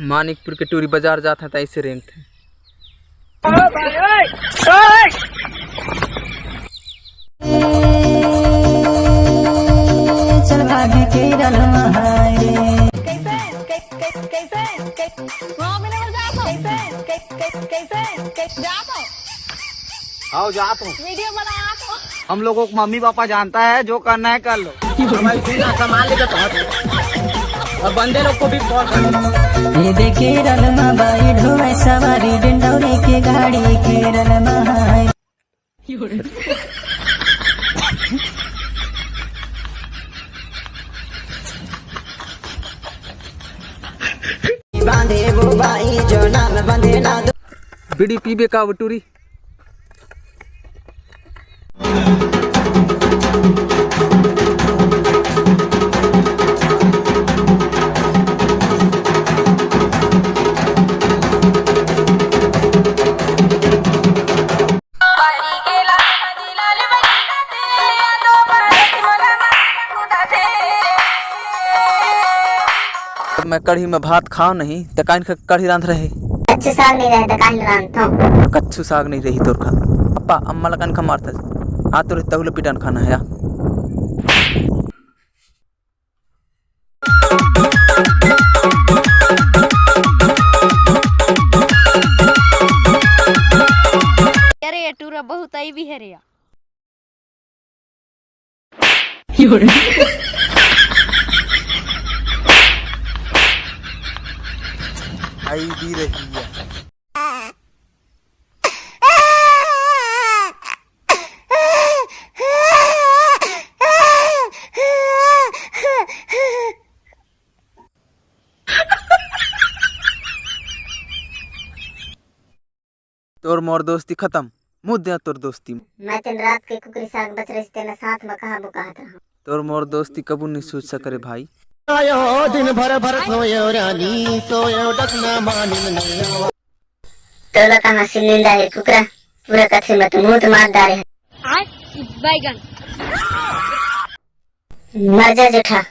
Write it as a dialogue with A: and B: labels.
A: मानिकपुर के टूरी बाजार जाता था ऐसे रेंट थे।
B: चल भाभी के
C: आओ जाता हूँ वीडियो बना। हम लोगों को मम्मी पापा जानता है, जो करना है कर लो। कमा लेगा और बंदे लोग को भी कॉल कर।
B: ये देखे रलमा बाई ढोए सवारी डिंडौरी के गाड़ी के रलमा है। बांधे वो बाई जो नाम बंधे ना दो।
A: बीड़ी पीबे का वो टूरी। मैं कढ़ी में भात खाओ नहीं तो काइन कढ़ी रांध रहे।
D: कच्चू साग नहीं रहे तो काइन रांधता हूँ।
A: कच्चू साग नहीं रही तोर खा पापा अम्मा लगन खा मारता आ तो तहुल पिटन खाना है।
E: अरे ये टूरा बहुत आई भी है रे।
A: आई भी रही है। तोर मोर दोस्ती खत्म मुद्दे तोर दोस्ती।
D: मैं दिन रात के कुकरी साग बच रही तेरे साथ में कहा बुकात रहा।
A: तोर मोर दोस्ती कबू नहीं सोच सके भाई।
C: आयो दिन भर भर सोयो रानी सोयो डकना मानी नहीं।
D: तोला कहाँ से नींदा है कुकरा पूरा कथे में तो मुंह मार डाले है।
E: बैगन
D: मर जा जेठा